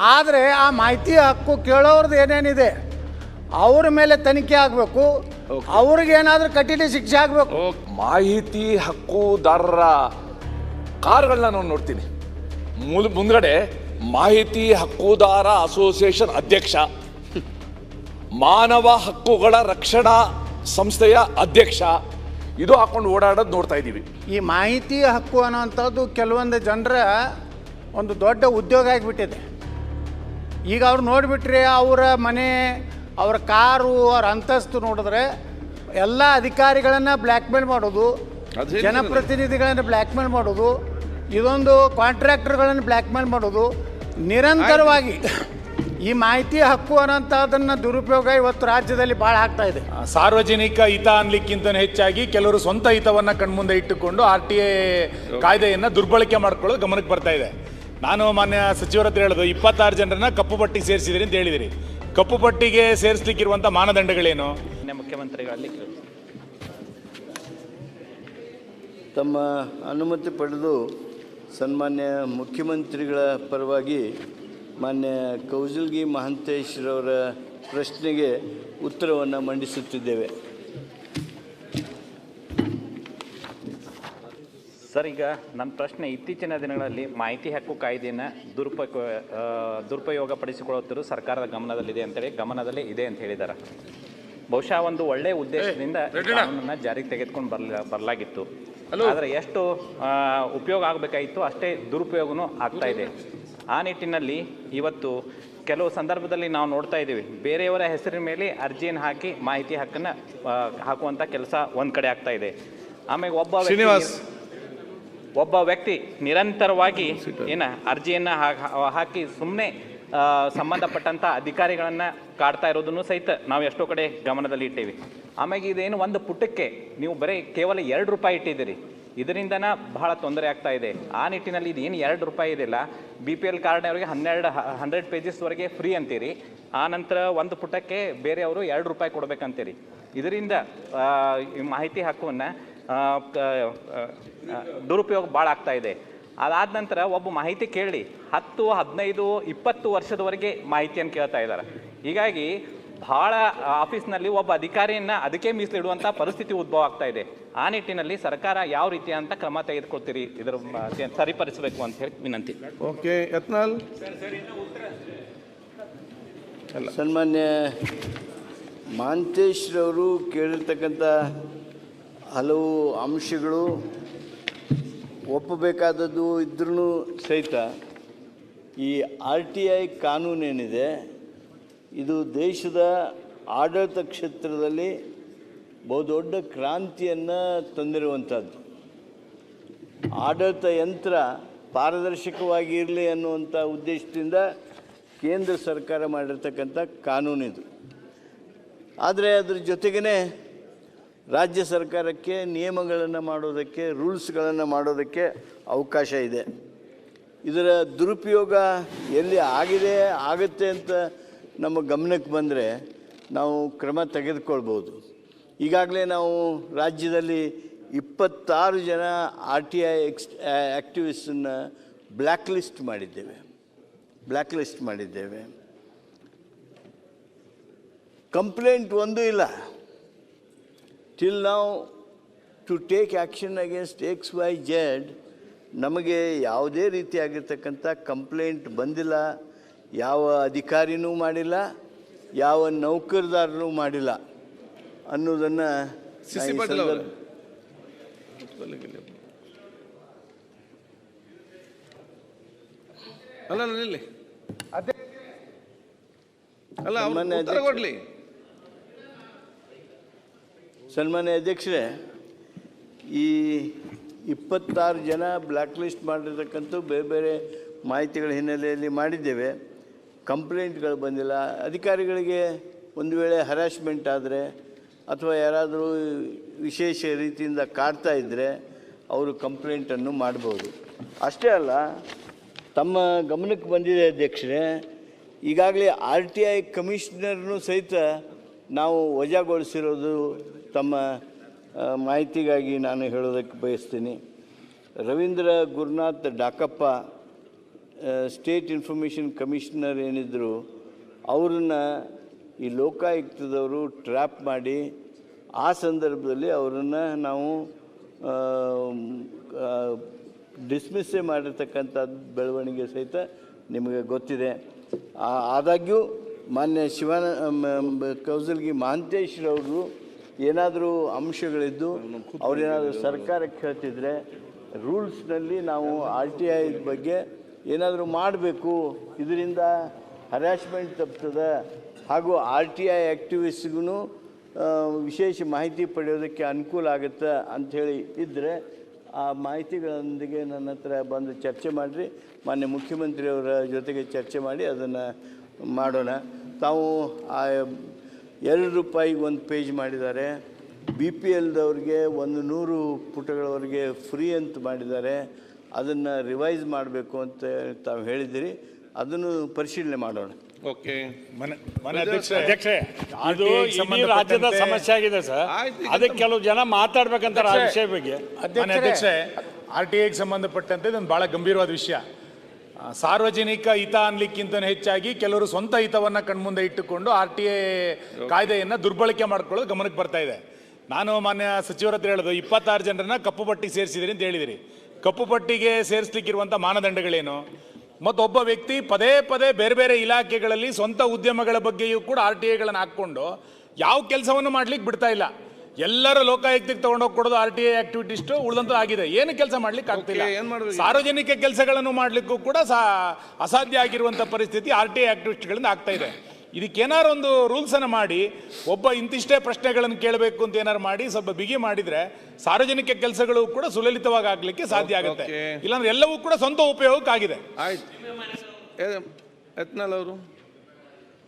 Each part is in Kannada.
ಆದರೆ ಆ ಮಾಹಿತಿ ಹಕ್ಕು ಕೇಳೋರ್ದು ಏನೇನಿದೆ ಅವ್ರ ಮೇಲೆ ತನಿಖೆ ಆಗಬೇಕು, ಅವ್ರಿಗೆ ಏನಾದರೂ ಕಠಿಣ ಶಿಕ್ಷೆ ಆಗಬೇಕು. ಮಾಹಿತಿ ಹಕ್ಕುದಾರರ ಕಾರ್ಗಳನ್ನ ನಾನು ನೋಡ್ತೀನಿ. ಮುಂದ್ಗಡೆ ಮಾಹಿತಿ ಹಕ್ಕುದಾರ ಅಸೋಸಿಯೇಷನ್ ಅಧ್ಯಕ್ಷ, ಮಾನವ ಹಕ್ಕುಗಳ ರಕ್ಷಣಾ ಸಂಸ್ಥೆಯ ಅಧ್ಯಕ್ಷ, ಇದು ಹಾಕೊಂಡು ಓಡಾಡೋದು ನೋಡ್ತಾ ಇದ್ದೀವಿ. ಈ ಮಾಹಿತಿ ಹಕ್ಕು ಅನ್ನೋವಂಥದ್ದು ಕೆಲವೊಂದು ಜನರ ಒಂದು ದೊಡ್ಡ ಉದ್ಯೋಗ ಆಗಿಬಿಟ್ಟಿದೆ. ಈಗ ಅವ್ರು ನೋಡಿಬಿಟ್ರೆ ಅವರ ಮನೆ, ಅವರ ಕಾರು, ಅವ್ರ ಅಂತಸ್ತು ನೋಡಿದ್ರೆ ಎಲ್ಲ ಅಧಿಕಾರಿಗಳನ್ನು ಬ್ಲ್ಯಾಕ್ಮೇಲ್ ಮಾಡೋದು, ಜನಪ್ರತಿನಿಧಿಗಳನ್ನು ಬ್ಲ್ಯಾಕ್ಮೇಲ್ ಮಾಡೋದು, ಇದೊಂದು ಕಾಂಟ್ರಾಕ್ಟರ್ಗಳನ್ನು ಬ್ಲ್ಯಾಕ್ಮೇಲ್ ಮಾಡೋದು ನಿರಂತರವಾಗಿ ಈ ಮಾಹಿತಿ ಹಕ್ಕು ಅನ್ನೋಂಥದ್ದನ್ನು ದುರುಪಯೋಗ ಇವತ್ತು ರಾಜ್ಯದಲ್ಲಿ ಭಾಳ ಆಗ್ತಾ ಇದೆ. ಸಾರ್ವಜನಿಕ ಹಿತ ಅನ್ಲಿಕ್ಕಿಂತ ಹೆಚ್ಚಾಗಿ ಕೆಲವರು ಸ್ವಂತ ಹಿತವನ್ನು ಕಣ್ಮುಂದೆ ಇಟ್ಟುಕೊಂಡು RTA ಕಾಯ್ದೆಯನ್ನು ದುರ್ಬಳಕೆ ಮಾಡ್ಕೊಳ್ಳೋದು ಗಮನಕ್ಕೆ ಬರ್ತಾ ಇದೆ. ನಾನು ಮಾನ್ಯ ಸಚಿವರ ಹತ್ರ ಹೇಳೋದು 26 ಜನರನ್ನ ಕಪ್ಪು ಪಟ್ಟಿಗೆ ಸೇರಿಸಿದಿರಿ ಅಂತ ಹೇಳಿದಿರಿ. ಕಪ್ಪು ಪಟ್ಟಿಗೆ ಸೇರಿಸಲಿಕ್ಕಿರುವಂಥ ಮಾನದಂಡಗಳೇನು? ಮುಖ್ಯಮಂತ್ರಿಗಳಲ್ಲಿ ತಮ್ಮ ಅನುಮತಿ ಪಡೆದು ಸನ್ಮಾನ್ಯ ಮುಖ್ಯಮಂತ್ರಿಗಳ ಪರವಾಗಿ ಮಾನ್ಯ ಕೌಜಲ್ಗಿ ಮಹಾಂತೇಶ್ರವರ ಪ್ರಶ್ನೆಗೆ ಉತ್ತರವನ್ನು ಮಂಡಿಸುತ್ತಿದ್ದೇವೆ. ಸರ್, ಈಗ ನನ್ನ ಪ್ರಶ್ನೆ, ಇತ್ತೀಚಿನ ದಿನಗಳಲ್ಲಿ ಮಾಹಿತಿ ಹಕ್ಕು ಕಾಯ್ದೆಯನ್ನು ದುರುಪಯೋಗ ಪಡಿಸಿಕೊಳ್ಳುತ್ತಿರುವ ಸರ್ಕಾರದ ಗಮನದಲ್ಲಿ ಇದೆ ಅಂತ ಹೇಳಿದ್ದಾರೆ. ಬಹುಶಃ ಒಂದು ಒಳ್ಳೆಯ ಉದ್ದೇಶದಿಂದ ಕಾನೂನನ್ನು ಜಾರಿಗೆ ತೆಗೆದುಕೊಂಡು ಬರಲಾಗಿತ್ತು. ಆದರೆ ಎಷ್ಟು ಉಪಯೋಗ ಆಗಬೇಕಾಗಿತ್ತು ಅಷ್ಟೇ ದುರುಪಯೋಗನೂ ಆಗ್ತಾ ಇದೆ. ಆ ನಿಟ್ಟಿನಲ್ಲಿ ಇವತ್ತು ಕೆಲವು ಸಂದರ್ಭದಲ್ಲಿ ನಾವು ನೋಡ್ತಾ ಇದ್ದೀವಿ, ಬೇರೆಯವರ ಹೆಸರಿನ ಮೇಲೆ ಅರ್ಜಿಯನ್ನು ಹಾಕಿ ಮಾಹಿತಿ ಹಕ್ಕನ್ನು ಹಾಕುವಂಥ ಕೆಲಸ ಒಂದು ಕಡೆ ಆಗ್ತಾ ಇದೆ. ಆಮೇಲೆ ಒಬ್ಬ ವ್ಯಕ್ತಿ ನಿರಂತರವಾಗಿ ಅರ್ಜಿಯನ್ನು ಹಾಕಿ ಸುಮ್ಮನೆ ಸಂಬಂಧಪಟ್ಟಂಥ ಅಧಿಕಾರಿಗಳನ್ನು ಕಾಡ್ತಾ ಇರೋದನ್ನು ಸಹಿತ ನಾವು ಎಷ್ಟೋ ಕಡೆ ಗಮನದಲ್ಲಿ ಇಟ್ಟೇವಿ. ಆಮೇಲೆ ಇದೇನು ಒಂದು ಪುಟಕ್ಕೆ ನೀವು ಕೇವಲ 2 ರೂಪಾಯಿ ಇಟ್ಟಿದ್ದೀರಿ, ಇದರಿಂದನ ಬಹಳ ತೊಂದರೆ ಆಗ್ತಾ ಇದೆ. ಆ ನಿಟ್ಟಿನಲ್ಲಿ ಇದು ಏನು 2 ರೂಪಾಯಿ ಇದೆಯಲ್ಲ, BPL ಕಾರ್ಡ್ನವರಿಗೆ 100 ಪೇಜಸ್ವರೆಗೆ ಫ್ರೀ ಅಂತೀರಿ, ಆ ನಂತರ ಒಂದು ಪುಟಕ್ಕೆ ಬೇರೆಯವರು 2 ರೂಪಾಯಿ ಕೊಡಬೇಕಂತೀರಿ. ಇದರಿಂದ ಈ ಮಾಹಿತಿ ಹಕ್ಕನ್ನು ದುರುಪಯೋಗ ಭಾಳ ಆಗ್ತಾ ಇದೆ. ಅದಾದ ನಂತರ ಒಬ್ಬ ಮಾಹಿತಿ ಕೇಳಿ 10, 15, 20 ವರ್ಷದವರೆಗೆ ಮಾಹಿತಿಯನ್ನು ಕೇಳ್ತಾ ಇದ್ದಾರೆ. ಹೀಗಾಗಿ ಭಾಳ ಆಫೀಸ್ನಲ್ಲಿ ಒಬ್ಬ ಅಧಿಕಾರಿಯನ್ನು ಅದಕ್ಕೆ ಮೀಸಲಿಡುವಂಥ ಪರಿಸ್ಥಿತಿ ಉದ್ಭವ ಆಗ್ತಾ ಇದೆ. ಆ ನಿಟ್ಟಿನಲ್ಲಿ ಸರ್ಕಾರ ಯಾವ ರೀತಿಯಂತ ಕ್ರಮ ತೆಗೆದುಕೊಳ್ತೀರಿ, ಇದರ ಸರಿಪಡಿಸಬೇಕು ಅಂತ ಹೇಳಿ ವಿನಂತಿ. ಓಕೆ, ಯತ್ನಾಳ್. ಸನ್ಮಾನ್ಯ ಮಹಾಂತೇಶ್ರವರು ಕೇಳಿರ್ತಕ್ಕಂಥ ಹಲವು ಅಂಶಗಳು ಒಪ್ಪಬೇಕಾದದ್ದು ಇದ್ರೂ ಸಹಿತ ಈ RTI ಕಾನೂನೇನಿದೆ ಇದು ದೇಶದ ಆಡಳಿತ ಕ್ಷೇತ್ರದಲ್ಲಿ ಬಹುದೊಡ್ಡ ಕ್ರಾಂತಿಯನ್ನು ತಂದಿರುವಂಥದ್ದು. ಆಡಳಿತ ಯಂತ್ರ ಪಾರದರ್ಶಕವಾಗಿ ಇರಲಿ ಅನ್ನುವಂಥ ಉದ್ದೇಶದಿಂದ ಕೇಂದ್ರ ಸರ್ಕಾರ ಮಾಡಿರ್ತಕ್ಕಂಥ ಕಾನೂನಿದು. ಆದರೆ ಅದ್ರ ಜೊತೆಗೇ ರಾಜ್ಯ ಸರ್ಕಾರಕ್ಕೆ ನಿಯಮಗಳನ್ನು ಮಾಡೋದಕ್ಕೆ, ರೂಲ್ಸ್ಗಳನ್ನು ಮಾಡೋದಕ್ಕೆ ಅವಕಾಶ ಇದೆ. ಇದರ ದುರುಪಯೋಗ ಎಲ್ಲಿ ಆಗುತ್ತೆ ಅಂತ ನಮ್ಮ ಗಮನಕ್ಕೆ ಬಂದರೆ ನಾವು ಕ್ರಮ ತೆಗೆದುಕೊಳ್ಬೋದು. ಈಗಾಗಲೇ ನಾವು ರಾಜ್ಯದಲ್ಲಿ 26 ಜನ RTI ಆ್ಯಕ್ಟಿವಿಸ್ಟನ್ನು ಬ್ಲ್ಯಾಕ್ ಲಿಸ್ಟ್ ಮಾಡಿದ್ದೇವೆ. ಕಂಪ್ಲೇಂಟ್ ಒಂದೂ ಇಲ್ಲ. ಟಿಲ್ ನಾವು to take action against XYZ ನಮಗೆ ಯಾವುದೇ ರೀತಿಯಾಗಿರ್ತಕ್ಕಂಥ ಕಂಪ್ಲೇಂಟ್ ಬಂದಿಲ್ಲ. ಯಾವ ಅಧಿಕಾರಿನೂ ಮಾಡಿಲ್ಲ, ಯಾವ ನೌಕರದಾರನೂ ಮಾಡಿಲ್ಲ ಅನ್ನೋದನ್ನು ಸನ್ಮಾನ್ಯ ಅಧ್ಯಕ್ಷರೇ, ಈ 26 ಜನ ಬ್ಲ್ಯಾಕ್ ಲಿಸ್ಟ್ ಮಾಡಿರ್ತಕ್ಕಂಥ ಬೇರೆ ಬೇರೆ ಮಾಹಿತಿಗಳ ಹಿನ್ನೆಲೆಯಲ್ಲಿ ಮಾಡಿದ್ದೇವೆ. ಕಂಪ್ಲೇಂಟ್ಗಳು ಬಂದಿಲ್ಲ. ಅಧಿಕಾರಿಗಳಿಗೆ ಒಂದು ವೇಳೆ ಹರಾಸ್ಮೆಂಟ್ ಆದರೆ ಅಥವಾ ಯಾರಾದರೂ ವಿಶೇಷ ರೀತಿಯಿಂದ ಕಾಡ್ತಾ ಇದ್ದರೆ ಅವರು ಕಂಪ್ಲೇಂಟನ್ನು ಮಾಡ್ಬೋದು. ಅಷ್ಟೇ ಅಲ್ಲ, ತಮ್ಮ ಗಮನಕ್ಕೆ ಬಂದಿದೆ ಅಧ್ಯಕ್ಷರೇ, ಈಗಾಗಲೇ RTI ಕಮಿಷನರ್ನೂ ಸಹಿತ ನಾವು ವಜಾಗೊಳಿಸಿರೋದು ತಮ್ಮ ಮಾಹಿತಿಗಾಗಿ ನಾನು ಹೇಳೋದಕ್ಕೆ ಬಯಸ್ತೀನಿ. Ravindra Gurunath Dakappa state information commissioner ಏನಿದ್ರು ಅವ್ರನ್ನ ಈ ಲೋಕಾಯುಕ್ತದವರು ಟ್ರ್ಯಾಪ್ ಮಾಡಿ ಆ ಸಂದರ್ಭದಲ್ಲಿ ಅವರನ್ನು ನಾವು ಡಿಸ್ಮಿಸ್ಸೇ ಮಾಡಿರ್ತಕ್ಕಂಥ ಬೆಳವಣಿಗೆ ಸಹಿತ ನಿಮಗೆ ಗೊತ್ತಿದೆ. ಆದಾಗ್ಯೂ ಮಾನ್ಯ ಕೌಸಲ್ಗಿ ಮಹಾಂತೇಶ್ರವರು ಏನಾದರೂ ಅಂಶಗಳಿದ್ದು ಅವರೇನಾದರೂ ಸರ್ಕಾರಕ್ಕೆ ಹೇಳ್ತಿದ್ರೆ ರೂಲ್ಸ್ನಲ್ಲಿ ನಾವು RTI ಬಗ್ಗೆ ಏನಾದರೂ ಮಾಡಬೇಕು, ಇದರಿಂದ ಹರ್ಯಾಸ್ಮೆಂಟ್ ತಪ್ತದೆ ಹಾಗೂ RTI ಆ್ಯಕ್ಟಿವಿಸ್ಟ್ಗೂ ವಿಶೇಷ ಮಾಹಿತಿ ಪಡೆಯೋದಕ್ಕೆ ಅನುಕೂಲ ಆಗುತ್ತೆ ಅಂಥೇಳಿ ಇದ್ದರೆ ಆ ಮಾಹಿತಿಗಳೊಂದಿಗೆ ನನ್ನ ಹತ್ರ ಬಂದು ಚರ್ಚೆ ಮಾಡಿರಿ. ಮಾನ್ಯ ಮುಖ್ಯಮಂತ್ರಿಯವರ ಜೊತೆಗೆ ಚರ್ಚೆ ಮಾಡಿ ಅದನ್ನು ಮಾಡೋಣ. ತಾವು ಆ ₹2 ಒಂದು ಪೇಜ್ ಮಾಡಿದ್ದಾರೆ. BPLದವ್ರಿಗೆ 100 ಪುಟಗಳವರೆಗೆ ಫ್ರೀ ಅಂತ ಮಾಡಿದ್ದಾರೆ. ಅದನ್ನು ರಿವೈಸ್ ಮಾಡಬೇಕು ಅಂತ ತಾವು ಹೇಳಿದ್ದೀರಿ. ಅದನ್ನು ಪರಿಶೀಲನೆ ಮಾಡೋಣ. ಓಕೆ. ಅಧ್ಯಕ್ಷರೇ, ಅದು ಇಡೀ ರಾಜ್ಯದ ಸಮಸ್ಯೆ ಆಗಿದೆ ಸರ್. ಅದಕ್ಕೆ ಕೆಲವು ಜನ ಮಾತಾಡ್ಬೇಕಂತಾರೆ ಆ ವಿಷಯ ಬಗ್ಗೆ. ಅಧ್ಯಕ್ಷರೇ, RTIಗೆ ಸಂಬಂಧಪಟ್ಟಂತೆ ಇದೊಂದು ಬಹಳ ಗಂಭೀರವಾದ ವಿಷಯ. ಸಾರ್ವಜನಿಕ ಹಿತ ಅನ್ಲಿಕ್ಕಿಂತ ಹೆಚ್ಚಾಗಿ ಕೆಲವರು ಸ್ವಂತ ಹಿತವನ್ನ ಕಣ್ಮುಂದೆ ಇಟ್ಟುಕೊಂಡು RTI ಕಾಯ್ದೆಯನ್ನ ದುರ್ಬಳಕೆ ಮಾಡ್ಕೊಳ್ಳೋದು ಗಮನಕ್ಕೆ ಬರ್ತಾ ಇದೆ. ನಾನು ಮಾನ್ಯ ಸಚಿವರ ಹತ್ರ ಹೇಳೋದು 26 ಜನರನ್ನ ಕಪ್ಪು ಪಟ್ಟಿಗೆ ಸೇರಿಸಿದ್ರಿ ಅಂತ ಹೇಳಿದಿರಿ. ಕಪ್ಪು ಪಟ್ಟಿಗೆ ಸೇರಿಸಲಿಕ್ಕಿರುವಂಥ ಮಾನದಂಡಗಳೇನು? ಮತ್ತು ಒಬ್ಬ ವ್ಯಕ್ತಿ ಪದೇ ಪದೇ ಬೇರೆ ಬೇರೆ ಇಲಾಖೆಗಳಲ್ಲಿ ಸ್ವಂತ ಉದ್ಯಮಗಳ ಬಗ್ಗೆಯೂ ಕೂಡ RTIಗಳನ್ನು ಹಾಕ್ಕೊಂಡು ಯಾವ ಕೆಲಸವನ್ನು ಮಾಡ್ಲಿಕ್ಕೆ ಬಿಡ್ತಾ ಇಲ್ಲ. ಎಲ್ಲರೂ ಲೋಕಾಯುಕ್ತಕ್ಕೆ ತಗೊಂಡೋಗಿ ಕೊಡೋದು RTI ಆಕ್ಟಿವಿಟಿಸ್ಟ್ ಉಳಿದಂತ ಆಗಿದೆ. ಏನು ಕೆಲಸ ಮಾಡ್ಲಿಕ್ಕೆ ಆಗ್ತಿಲ್ಲ. ಸಾರ್ವಜನಿಕ ಕೆಲಸಗಳನ್ನು ಮಾಡ್ಲಿಕ್ಕೂ ಕೂಡ ಅಸಾಧ್ಯ ಆಗಿರುವಂಥ ಪರಿಸ್ಥಿತಿ RTI ಆಕ್ಟಿವಿಸ್ಟ್ಗಳಿಂದ ಆಗ್ತಾ ಇದೆ. ಇದಕ್ಕೇನಾರು ಒಂದು ರೂಲ್ಸ್ ಅನ್ನು ಮಾಡಿ ಒಬ್ಬ ಇಂತಿಷ್ಟೇ ಪ್ರಶ್ನೆಗಳನ್ನು ಕೇಳಬೇಕು ಅಂತ ಏನಾರು ಮಾಡಿ ಸ್ವಲ್ಪ ಬಿಗಿ ಮಾಡಿದ್ರೆ ಸಾರ್ವಜನಿಕ ಕೆಲಸಗಳು ಕೂಡ ಸುಲಲಿತವಾಗಿ ಆಗ್ಲಿಕ್ಕೆ ಸಾಧ್ಯ ಆಗುತ್ತೆ. ಇಲ್ಲಾಂದ್ರೆ ಎಲ್ಲವೂ ಕೂಡ ಸ್ವಂತ ಉಪಯೋಗಕ್ಕಾಗಿದೆ. ಆಯ್ತು. ಯತ್ನಾಳ್ ಅವರು.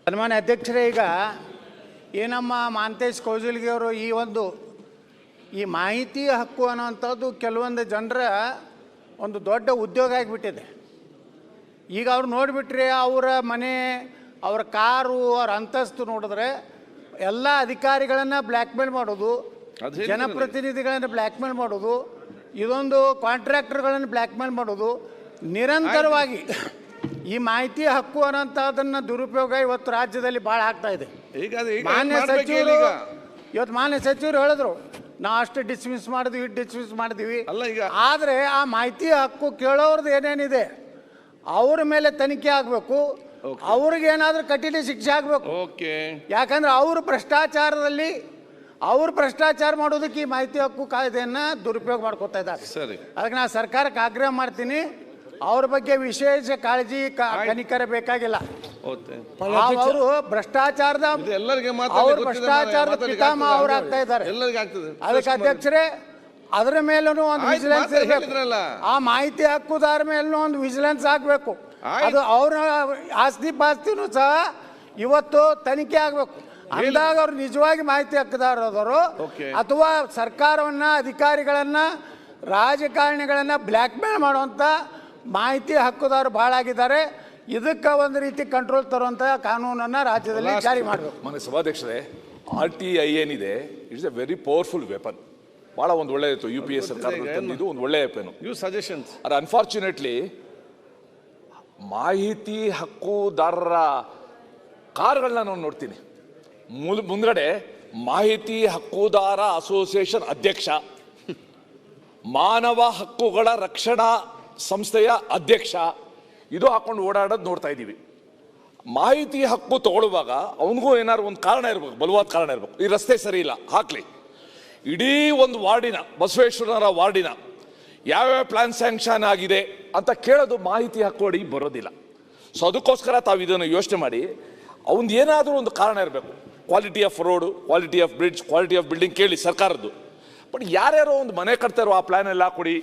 ಸನ್ಮಾನ್ಯ ಅಧ್ಯಕ್ಷರೇ, ಈಗ ಏನಮ್ಮ ಮಹಾಂತೇಶ್ ಕೌಜಲ್ಗಿ ಅವರು ಈ ಮಾಹಿತಿ ಹಕ್ಕು ಅನ್ನೋವಂಥದ್ದು ಕೆಲವೊಂದು ಜನರ ಒಂದು ದೊಡ್ಡ ಉದ್ಯೋಗ ಆಗಿಬಿಟ್ಟಿದೆ. ಈಗ ಅವ್ರು ನೋಡಿಬಿಟ್ರೆ ಅವರ ಮನೆ, ಅವ್ರ ಕಾರು, ಅವ್ರ ಅಂತಸ್ತು ನೋಡಿದ್ರೆ ಎಲ್ಲ ಅಧಿಕಾರಿಗಳನ್ನು ಬ್ಲ್ಯಾಕ್ಮೇಲ್ ಮಾಡೋದು, ಜನಪ್ರತಿನಿಧಿಗಳನ್ನು ಬ್ಲ್ಯಾಕ್ಮೇಲ್ ಮಾಡೋದು, ಇದೊಂದು ಕಾಂಟ್ರಾಕ್ಟರ್ಗಳನ್ನು ಬ್ಲ್ಯಾಕ್ಮೇಲ್ ಮಾಡೋದು, ನಿರಂತರವಾಗಿ ಈ ಮಾಹಿತಿ ಹಕ್ಕು ಅನ್ನೋಂಥದ್ದನ್ನು ದುರುಪಯೋಗ ಇವತ್ತು ರಾಜ್ಯದಲ್ಲಿ ಭಾಳ ಆಗ್ತಾ ಇದೆ. ಮಾನ್ಯ ಸಚಿವರು ಹೇಳಿದ್ರು, ನಾವು ಅಷ್ಟು ಡಿಸ್ಮಿಸ್ ಮಾಡಿದ್ವಿ, ಡಿಸ್ಮಿಸ್ ಮಾಡಿದ್ವಿ. ಆದರೆ ಆ ಮಾಹಿತಿ ಹಕ್ಕು ಕೇಳೋರ್ದು ಏನೇನಿದೆ ಅವ್ರ ಮೇಲೆ ತನಿಖೆ ಆಗಬೇಕು, ಅವ್ರಿಗೆ ಏನಾದರೂ ಕಠಿಣ ಶಿಕ್ಷೆ ಆಗಬೇಕು. ಯಾಕಂದ್ರೆ ಅವರು ಭ್ರಷ್ಟಾಚಾರದಲ್ಲಿ ಭ್ರಷ್ಟಾಚಾರ ಮಾಡೋದಕ್ಕೆ ಈ ಮಾಹಿತಿ ಹಕ್ಕು ಕಾಯ್ದೆಯನ್ನು ದುರುಪಯೋಗ ಮಾಡ್ಕೊತಾ ಇದ್ದಾರೆ. ಅದಕ್ಕೆ ನಾನು ಸರ್ಕಾರಕ್ಕೆ ಆಗ್ರಹ ಮಾಡ್ತೀನಿ, ಅವ್ರ ಬಗ್ಗೆ ವಿಶೇಷ ಕಾಳಜಿ ಕನಿಕರ ಬೇಕಾಗಿಲ್ಲ. ಅವರು ಭ್ರಷ್ಟಾಚಾರದ ಪಿತಾಮಹ ಅವ್ರು ಆಗ್ತಾ ಇದ್ದಾರೆ. ಅದಕ್ಕೆ ಅಧ್ಯಕ್ಷರೇ, ಅದರ ಮೇಲೂ ಒಂದು ವಿಜಿಲೆನ್ಸ್ ಇರಬೇಕು. ಆ ಮಾಹಿತಿ ಹಕ್ಕುದಾರ ಮೇಲೂ ಒಂದು ವಿಜಿಲೆನ್ಸ್ ಆಗಬೇಕು. ಅದು ಅವರ ಆಸ್ತಿ ಪಾಸ್ತಿನೂ ಸಹ ಇವತ್ತು ತನಿಖೆ ಆಗಬೇಕು. ಅಂದಾಗ ಅವ್ರು ನಿಜವಾಗಿ ಮಾಹಿತಿ ಹಕ್ಕುದಾರರು ಅಥವಾ ಸರ್ಕಾರವನ್ನ, ಅಧಿಕಾರಿಗಳನ್ನ, ರಾಜಕಾರಣಿಗಳನ್ನ ಬ್ಲ್ಯಾಕ್ ಮೇಲ್ ಮಾಡುವಂತ ಮಾಹಿತಿ ಹಕ್ಕುದಾರರು ಭಾಳ ಆಗಿದ್ದಾರೆ. ಇದಕ್ಕೆ ಒಂದು ರೀತಿ ಕಂಟ್ರೋಲ್ ತರುವಂತ ಕಾನೂನನ್ನ ರಾಜ್ಯದಲ್ಲಿ ಜಾರಿ ಮಾಡಬೇಕು. ಮಾನ್ಯ ಸಭಾಧ್ಯಕ್ಷರೇ, RTI ಏನಿದೆ, it's A very powerful weapon. ಭಾಳ ಒಂದು ಒಳ್ಳೆ ಇತ್ತು UPA ಸರ್ಕಾರ ತಂದಿದ್ದು ಒಂದು ಒಳ್ಳೆ ವೆಪನ್. ಸಜೆಷನ್ಸ್ ಆರ್ ಅನ್ಫಾರ್ಚುನೇಟ್ಲಿ ಮಾಹಿತಿ ಹಕ್ಕುದಾರರ ಕಾರ್ಗಳನ್ನ ನಾನು ನೋಡ್ತೀನಿ. ಮುಂದ್ಗಡೆ ಮಾಹಿತಿ ಹಕ್ಕುದಾರ ಅಸೋಸಿಯೇಷನ್ ಅಧ್ಯಕ್ಷ, ಮಾನವ ಹಕ್ಕುಗಳ ರಕ್ಷಣಾ ಸಂಸ್ಥೆಯ ಅಧ್ಯಕ್ಷ, ಇದು ಹಾಕೊಂಡು ಓಡಾಡೋದು ನೋಡ್ತಾ ಇದ್ದೀವಿ. ಮಾಹಿತಿ ಹಕ್ಕು ತಗೊಳ್ಳುವಾಗ ಅವನಿಗೂ ಏನಾದ್ರು ಒಂದು ಕಾರಣ ಇರಬೇಕು, ಬಲವಾದ ಕಾರಣ ಇರಬೇಕು. ಈ ರಸ್ತೆ ಸರಿ ಇಲ್ಲ, ಹಾಕ್ಲಿ. ಇಡೀ ಒಂದು ವಾರ್ಡಿನ, ಬಸವೇಶ್ವರರ ವಾರ್ಡಿನ ಯಾವ್ಯಾವ ಪ್ಲಾನ್ ಸ್ಯಾಂಕ್ಷನ್ ಆಗಿದೆ ಅಂತ ಕೇಳೋದು ಮಾಹಿತಿ ಹಕ್ಕು ಅಡಿ ಬರೋದಿಲ್ಲ. ಸೊ ಅದಕ್ಕೋಸ್ಕರ ತಾವು ಇದನ್ನು ಯೋಚನೆ ಮಾಡಿ, ಅವನು ಏನಾದರೂ ಒಂದು ಕಾರಣ ಇರಬೇಕು. Quality of road, quality of bridge, quality of building ಕೇಳಿ ಸರ್ಕಾರದ್ದು. ಬಟ್ ಯಾರ್ಯಾರೋ ಒಂದು ಮನೆ ಕಟ್ತಾರೋ ಆ ಪ್ಲಾನ್ ಎಲ್ಲ ಕೊಡಿ,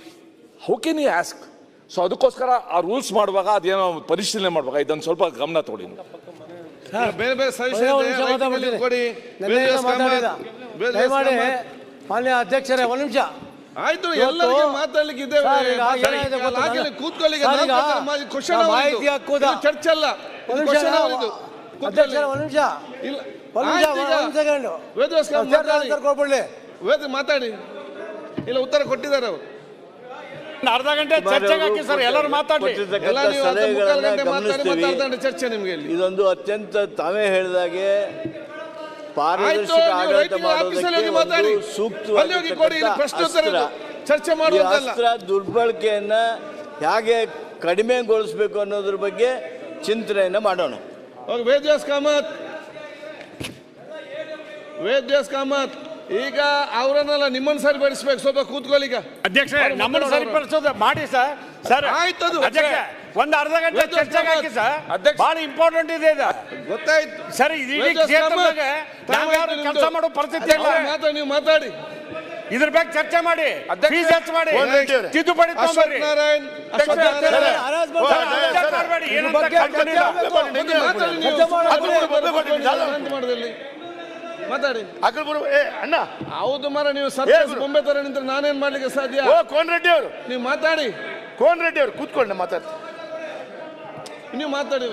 how can you ask? So ಅದಕ್ಕೋಸ್ಕರ ಆ ರೂಲ್ಸ್ ಮಾಡುವಾಗ ಅದೇನೋ ಪರಿಶೀಲನೆ ಮಾಡುವಾಗ ಇದನ್ನು ಸ್ವಲ್ಪ ಗಮನ ತಗೊಳ್ಳಿ. ಬೇರೆ ಬೇರೆ ಮಾನ್ಯ ಅಧ್ಯಕ್ಷರೇ, ಒಂದು ನಿಮಿಷ ಆಯ್ತು. ಎಲ್ಲರಿಗೂ ಮಾತಾಡ್ಲಿಕ್ಕೆ ಇದೆ, ಕೂತ್ಕೊಳ್ಳಿಕ್ಕೆ ಮಾಹಿತಿ ಹಕ್ಕುದ ಚರ್ಚೆ ಅಲ್ಲ. ಅಧ್ಯಕ್ಷರೇ, ಒಂದು ನಿಮಿಷ ಮಾತಾಡಿ. ಇಲ್ಲ, ಉತ್ತರ ಕೊಟ್ಟಿದ್ದಾರೆ ಅವರು. ಅರ್ಧ ಗಂಟೆ ಚರ್ಚೆಗೆ ಹಾಕಿ ಸರ್, ಎಲ್ಲರೂ ಮಾತಾಡ್ಲಿ. ಕೊಟ್ಟಿರ್ತಕ್ಕಂಥ ಸಲಹೆಗಳನ್ನ ಗಮನಿಸ್ತೀವಿ. ಇದೊಂದು ಅತ್ಯಂತ ತಾವೇ ಹೇಳಿದಾಗೆ ಪಾರದರ್ಶಕ ಆಡಳಿತ ಮಾಡೋದಕ್ಕೆ ಒಂದು ಸೂಕ್ತವಾಗಿರ್ತಕ್ಕಂಥ ಚರ್ಚೆ ಅಸ್ತ್ರ ದುರ್ಬಳಕೆಯನ್ನ ಹೇಗೆ ಕಡಿಮೆಗೊಳಿಸಬೇಕು ಅನ್ನೋದ್ರ ಬಗ್ಗೆ ಚಿಂತನೆಯನ್ನ ಮಾಡೋಣ. ವೇದ್ಯಾಸ್ ಕಾಮತ್ ಈಗ ಅವರನ್ನೆಲ್ಲ ನಿಮ್ಮನ್ನು ಸರಿಪಡಿಸ್ಬೇಕು, ಸ್ವಲ್ಪ ಕೂತ್ಕೊಳ್ಳಿ. ಈಗ ಅಧ್ಯಕ್ಷ ನಮ್ಮನ್ನು ಸರಿಪಡಿಸೋದು ಮಾಡಿ ಸರ್. ಸರ್ ಆಯ್ತು, ಅದು ಅಧ್ಯಕ್ಷ ಒಂದು ಅರ್ಧ ಗಂಟೆ ಚರ್ಚೆಗೆ ಹಾಕಿ ಸರ್, ಬಹಳ ಇಂಪಾರ್ಟೆಂಟ್ ಇದೆ ಇದು. ಗೊತ್ತಾಯ್ತು ಸರ್, ಇಡೀ ಕ್ಷೇತ್ರದಾಗ ಕೆಲಸ ಮಾಡೋ ಪರಿಸ್ಥಿತಿ ಇಲ್ಲ. ನೀವು ಮಾತಾಡಿ, ಇದ್ರ ಬಗ್ಗೆ ಚರ್ಚೆ ಮಾಡಿ, ಫೀಸ್ ಹೆಚ್ಚು ಮಾಡಿ, ತಿದ್ದುಪಡಿ ತಗೊಂಡ್ಬರ್ರಿ. ನಾರಾಯಣ್ ಮಾಡಬೇಡಿ, ಏನಂತ ಕಂಪನಿ ಇಲ್ಲ. ಮಾತಾಡಿ ಅಣ್ಣ ಹೌದು ಮರ, ನೀವು ಸರ್ಕಸ್ ಬೊಂಬೆ ತರ ನಿಂತ್ರೆ ನಾನೇನ್ ಮಾಡ್ಲಿಕ್ಕೆ ಸಾಧ್ಯ? ಕೋನ್ ರೆಡ್ಡಿ ಅವರು, ನೀವು ಮಾತಾಡಿ. ಕೋನ್ ರೆಡ್ಡಿ ಅವರು ಕೂತ್ಕೊಂಡು ಮಾತಾಡ್ತಾರೆ. ನೀವು ಮಾತಾಡಿ.